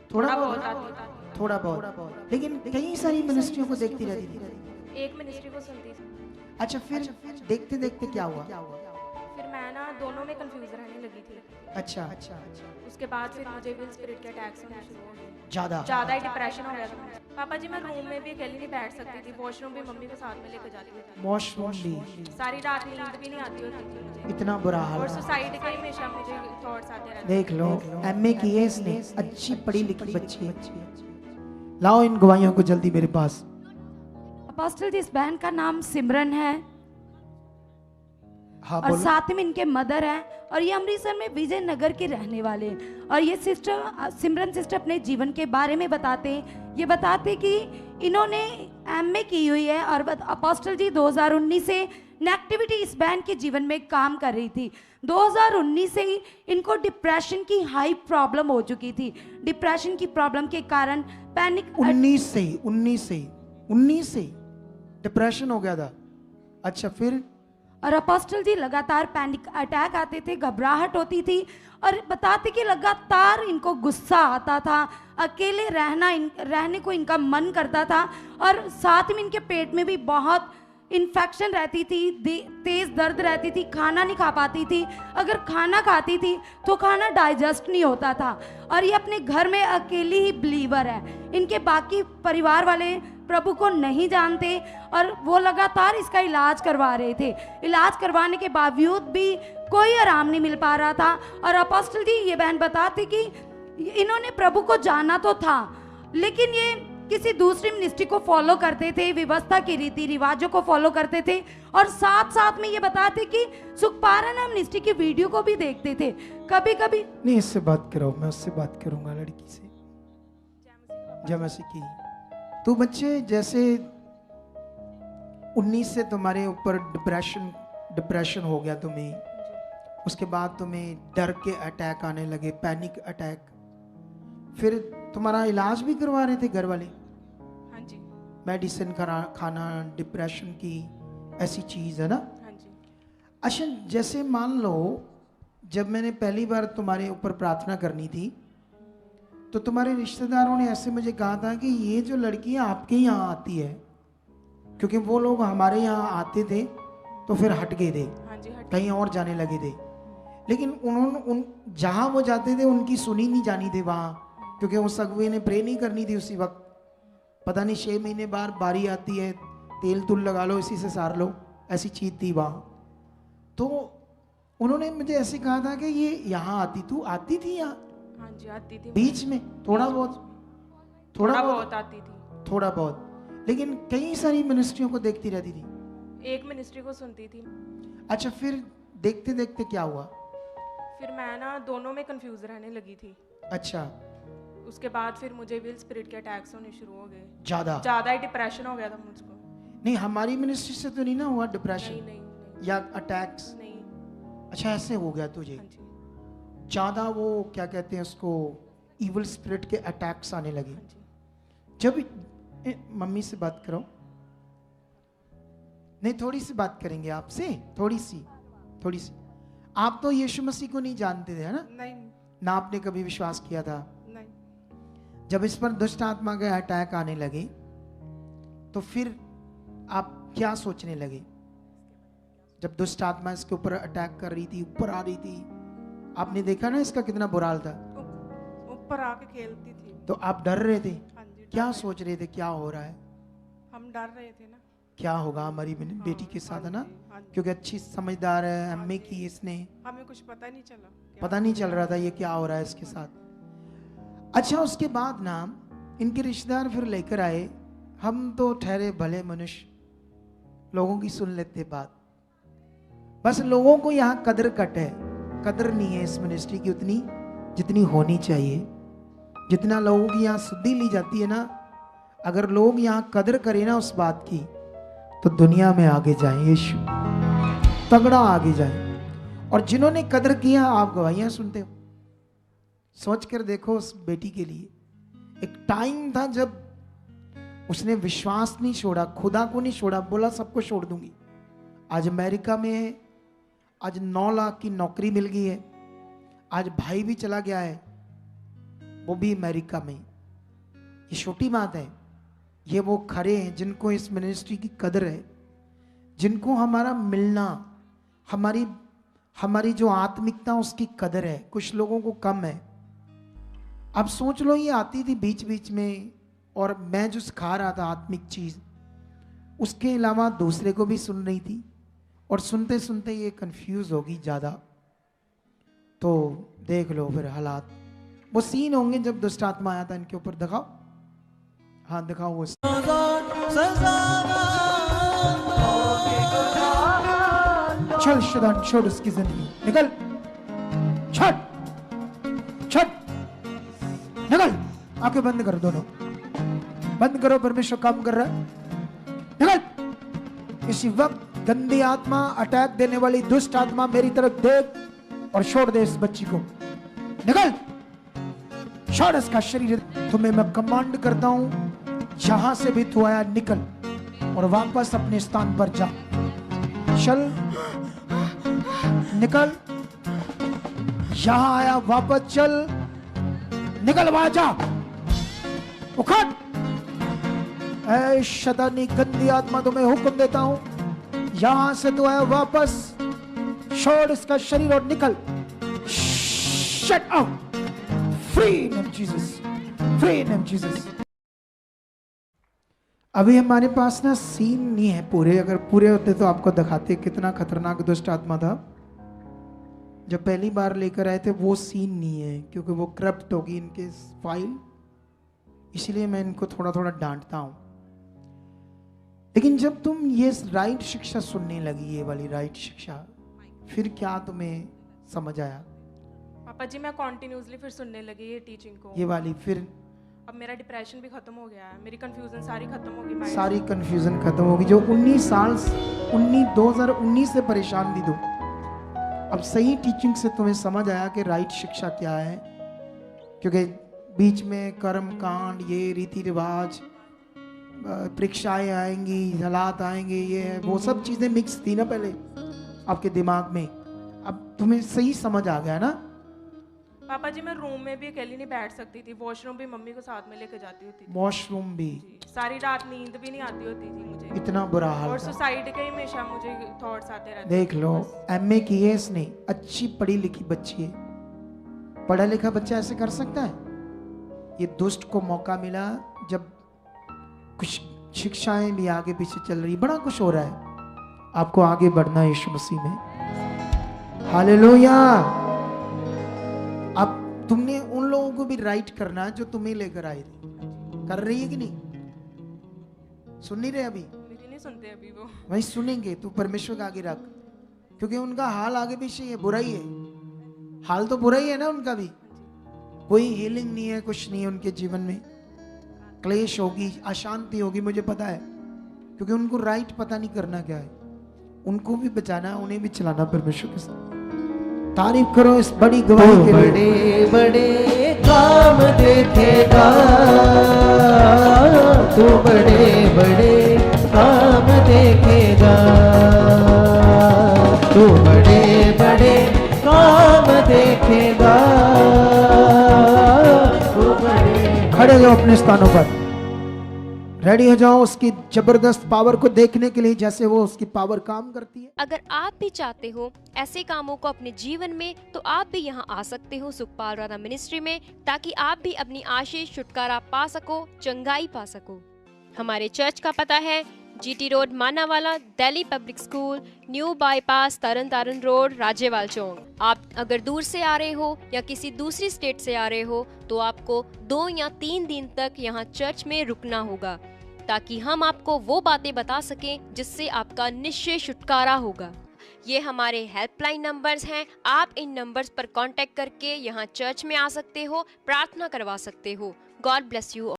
थोड़ा बहुत आती थी। थोड़ा बहुत, लेकिन कई सारी मिनिस्ट्रियों को देखती रहती थी। एक मिनिस्ट्री को सुनती थी। अच्छा, फिर देखते देखते क्या हुआ? फिर मैं ना दोनों में कंफ्यूज रहने लगी थी। अच्छा, उसके बाद फिर मुझे विल स्पिरिट के अटैक्स होने शुरू हो गए। ज्यादा ज़्यादा ही डिप्रेशन हो गया था मुझे। पापा जी, मैं रूम में भी अकेली नहीं बैठ सकती थी, वॉशरूम भी मम्मी को साथ में लेकर जाती थी। वॉशरूम भी? सारी रात नींद भी नहीं आती होती थी मुझे, इतना बुरा हाल? और सुसाइड के हमेशा मुझे थॉट्स आते रहते। देख लो, एमए की है इसने, अच्छी पढ़ी लिखी बच्ची है। लाओ इन गवाहियों को जल्दी मेरे पास। अपोस्टल जी, इस बहन का नाम सिमरन है हाँ और बोलो। साथ में इनके मदर हैं, और ये अमृतसर में विजय नगर के रहने वाले हैं। और ये सिस्टर सिमरन सिस्टर अपने जीवन के बारे में बताते हैं। ये बताते कि इन्होंने एमए की हुई है, और अपोस्टल जी 2019 से नेगेटिविटी इस बहन के जीवन में काम कर रही थी। 2019 से ही इनको डिप्रेशन की हाई प्रॉब्लम हो चुकी थी। डिप्रेशन की प्रॉब्लम के कारण पैनिक 19 से डिप्रेशन हो गया था। अच्छा, फिर? और अपोस्टल जी लगातार पैनिक अटैक आते थे, घबराहट होती थी, और बताते कि लगातार इनको गुस्सा आता था, अकेले रहने को इनका मन करता था, और साथ में इनके पेट में भी बहुत इन्फेक्शन रहती थी, तेज दर्द रहती थी, खाना नहीं खा पाती थी, अगर खाना खाती थी तो खाना डाइजेस्ट नहीं होता था। और ये अपने घर में अकेली ही बिलीवर है, इनके बाकी परिवार वाले प्रभु को नहीं जानते, और वो लगातार इसका इलाज करवा रहे थे। इलाज करवाने के बावजूद भी कोई आराम नहीं मिल पा रहा था। और अपोस्टल जी, ये बहन बताती कि इन्होंने प्रभु को जाना तो था, लेकिन ये किसी दूसरी मिनिस्ट्री को फॉलो करते थे, व्यवस्था के रीति रिवाजों को फॉलो करते थे, और साथ साथ में ये बताते कि सुखपारा मिनिस्ट्री की वीडियो को भी देखते थे कभी कभी। नहीं, इससे बात करो, मैं उससे बात करूंगा, लड़की से। जय मसीह की। तो बच्चे, जैसे 19 से तुम्हारे ऊपर डिप्रेशन हो गया तुम्हें, उसके बाद तुम्हें डर के अटैक आने लगे, पैनिक अटैक, फिर तुम्हारा इलाज भी करवा रहे थे घर वाले? हाँ जी। मेडिसिन खाना डिप्रेशन की ऐसी चीज है ना? हाँ जी। अच्छा, जैसे मान लो जब मैंने पहली बार तुम्हारे ऊपर प्रार्थना करनी थी, तो तुम्हारे रिश्तेदारों ने ऐसे मुझे कहा था कि ये जो लड़की है आपके यहाँ आती है, क्योंकि वो लोग हमारे यहाँ आते थे तो फिर हट गए थे, हाँ जी, कहीं और जाने लगे थे। लेकिन उन्होंने जहाँ वो जाते थे उनकी सुनी नहीं जानी थी वहाँ, क्योंकि उस अगुए ने प्रे नहीं करनी थी उसी वक्त। पता नहीं 6 महीने बाद बारी आती है, तेल तुल लगा लो, इसी से सार लो, ऐसी चीज थी वहाँ। तो उन्होंने मुझे ऐसे कहा था कि ये यहाँ आती, तू आती थी यहाँ? हाँ जी, आती थी बीच में थोड़ा बहुत आती थी। थोड़ा बहुत, लेकिन कई सारी मिनिस्ट्रियों को देखती रहती थी। एक मिनिस्ट्री को सुनती थी। अच्छा, फिर देखते देखते क्या हुआ? फिर मैं ना दोनों में कंफ्यूज रहने लगी थी। अच्छा, उसके बाद फिर मुझे विल स्पिरिट के अटैक्स होने शुरू हो गए। ज्यादा ही डिप्रेशन हो गया था मुझको। नहीं, हमारी मिनिस्ट्री से तो नहीं ना हुआ डिप्रेशन? नहीं नहीं नहीं, या अटैक्स? नहीं। अच्छा, ऐसे हो गया तुझे? हाँ जी। ज्यादा वो क्या कहते हैं उसको, इविल स्पिरिट के अटैक्स आने लगे। हाँ जी। जब मम्मी से बात करो, नहीं थोड़ी सी बात करेंगे आपसे, थोड़ी सी। आप तो यीशु मसीह को नहीं जानते थे, है ना? नहीं ना आपने कभी विश्वास किया था? नहीं। जब इस पर दुष्ट आत्मा के अटैक आने लगे तो फिर आप क्या सोचने लगे? जब दुष्ट आत्मा इसके ऊपर अटैक कर रही थी, ऊपर आ रही थी, आपने देखा ना इसका कितना बुरा हाल था, ऊपर आके खेलती थी, तो आप डर रहे थे? हाँ जी, क्या सोच रहे थे क्या हो रहा है? हम डर रहे थे ना, क्या होगा हमारी बेटी के साथ, है ना? हाँ जी। क्योंकि अच्छी समझदार है, एमए की इसने, हमें कुछ पता नहीं चला, पता नहीं चल रहा था ये क्या हो रहा है इसके साथ। अच्छा, उसके बाद ना इनके रिश्तेदार फिर लेकर आए, हम तो ठहरे भले मनुष्य, लोगों की सुन लेते बात, बस लोगों को यहाँ कदर कट है, कदर नहीं है इस मिनिस्ट्री की उतनी जितनी होनी चाहिए। जितना लोगों की यहाँ शुद्धि ली जाती है ना, अगर लोग यहाँ कदर करें ना उस बात की, तो दुनिया में आगे जाए, यीशु तगड़ा आगे जाए। और जिन्होंने कदर किया, आप गवाहियां सुनते हो, सोच कर देखो उस बेटी के लिए। एक टाइम था जब उसने विश्वास नहीं छोड़ा, खुदा को नहीं छोड़ा, बोला सबको छोड़ दूंगी। आज अमेरिका में है, आज 9 लाख की नौकरी मिल गई है, आज भाई भी चला गया है, वो भी अमेरिका में। ये छोटी बात है, ये वो खरे हैं जिनको इस मिनिस्ट्री की कदर है, जिनको हमारा मिलना, हमारी जो आत्मिकता उसकी कदर है। कुछ लोगों को कम है। अब सोच लो, ये आती थी बीच बीच में और मैं जो सिखा रहा था आत्मिक चीज, उसके अलावा दूसरे को भी सुन रही थी और सुनते सुनते ये कंफ्यूज होगी ज्यादा। तो देख लो फिर हालात, वो सीन होंगे जब दुष्ट आत्मा आया था इनके ऊपर। दिखाओ, हाँ दिखाओ वो। चल शैतान, छोड़ उसकी जिंदगी, निकल, छोड़ छोड़, निकल। आंखें बंद करो, दोनों बंद करो, परमेश्वर काम कर रहा है। निकल। इसी वक्त गंदी आत्मा, अटैक देने वाली दुष्ट आत्मा मेरी तरफ देख और छोड़ दे इस बच्ची को। निकल, छोड़ इसका शरीर। तुम्हें मैं कमांड करता हूं, जहां से भी तू आया निकल और वापस अपने स्थान पर जा। चल, निकल, यहां आया वापस चल, निकल, वहां जा, उखड़। ऐ शैतानी गंदी आत्मा, तुम्हें हुक्म देता हूं, यहां से तू आया वापस, छोड़ इसका शरीर और निकल। Shut out, free name Jesus, free name Jesus. अभी हमारे पास ना सीन नहीं है पूरे, अगर पूरे होते तो आपको दिखाते कितना खतरनाक दुष्ट आत्मा था। जब पहली बार लेकर आए थे वो सीन नहीं है, क्योंकि वो करप्ट होगी इनके फाइल, इसलिए मैं इनको थोड़ा थोड़ा डांटता हूं। लेकिन जब तुम ये राइट शिक्षा सुनने लगी, ये वाली राइट शिक्षा, फिर क्या तुम्हें समझ आया? पापा जी मैं कॉन्टिन्यूसली फिर सुनने लगी ये टीचिंग को। ये वाली फिर अब मेरा डिप्रेशन भी खत्म हो गया है, मेरी कंफ्यूजन सारी खत्म होगी, माइंड सारी कंफ्यूजन खत्म होगी। जो 2019 से परेशान थी तुम, अब सही टीचिंग से तुम्हें समझ आया कि राइट शिक्षा क्या है। क्योंकि बीच में कर्म कांड, ये रीति रिवाज, परीक्षाएं आएंगी, हालात आएंगे, ये है वो सब चीजें मिक्स थी ना पहले आपके दिमाग में। अब तुम्हें सही समझ आ गया ना? पापा जी मैं रूम में भी अकेली नहीं बैठ सकती थी, वॉशरूम भी मम्मी को साथ में लेकर जाती होती थी। वॉशरूम भी? सारी रात नींद भी नहीं आती होती थी मुझे, इतना बुरा हाल और था। सुसाइड के हमेशा मुझे थॉट्स आते रहते। देख लो, एमए की है इसने, अच्छी पढ़ी लिखी बच्ची है। पढ़ा लिखा बच्चा ऐसे कर सकता है? ये दुष्ट को मौका मिला, जब कुछ शिक्षाएं भी आगे पीछे चल रही, बड़ा कुछ हो रहा है। आपको आगे बढ़ना है यीशु मसीह में। हालेलुया। अब तुमने उन लोगों को भी राइट करना है जो तुम्हें लेकर आए थे। कर रही है कि नहीं? सुन नहीं रहे अभी? मेरी नहीं सुनते अभी वो। वही सुनेंगे, तू परमेश्वर का आगे रख, क्योंकि उनका हाल आगे पीछे है, बुरा ही है। हाल तो बुरा ही है ना उनका भी। कोई हीलिंग नहीं है, कुछ नहीं है उनके जीवन में। क्लेश होगी, अशांति होगी, मुझे पता है, क्योंकि उनको राइट पता नहीं करना क्या है। उनको भी बचाना, उन्हें भी चलाना परमेश्वर के साथ। तारीफ करो इस बड़ी गवाही के लिए। बड़े बड़े काम देखेगा, तू बड़े बड़े काम देखेगा, तू बड़े बड़े काम देखेगा, तू बड़े। खड़े हो अपने स्थानों पर, रेडी हो जाओ उसकी जबरदस्त पावर को देखने के लिए, जैसे वो उसकी पावर काम करती है। अगर आप भी चाहते हो ऐसे कामों को अपने जीवन में, तो आप भी यहाँ आ सकते हो सुखपाल राणा मिनिस्ट्री में, ताकि आप भी अपनी आशीष छुटकारा पा सको, चंगाई पा सको। हमारे चर्च का पता है GT road Manawala, Delhi public school, new bypass, Tarn Taran road, Rajewal चौक। आप अगर दूर से आ रहे हो या किसी दूसरी स्टेट से आ रहे हो, तो आपको 2 या 3 दिन तक यहाँ चर्च में रुकना होगा, ताकि हम आपको वो बातें बता सकें जिससे आपका निश्चय छुटकारा होगा। ये हमारे हेल्पलाइन नंबर्स हैं, आप इन नंबर्स पर कांटेक्ट करके यहाँ चर्च में आ सकते हो, प्रार्थना करवा सकते हो। God bless you.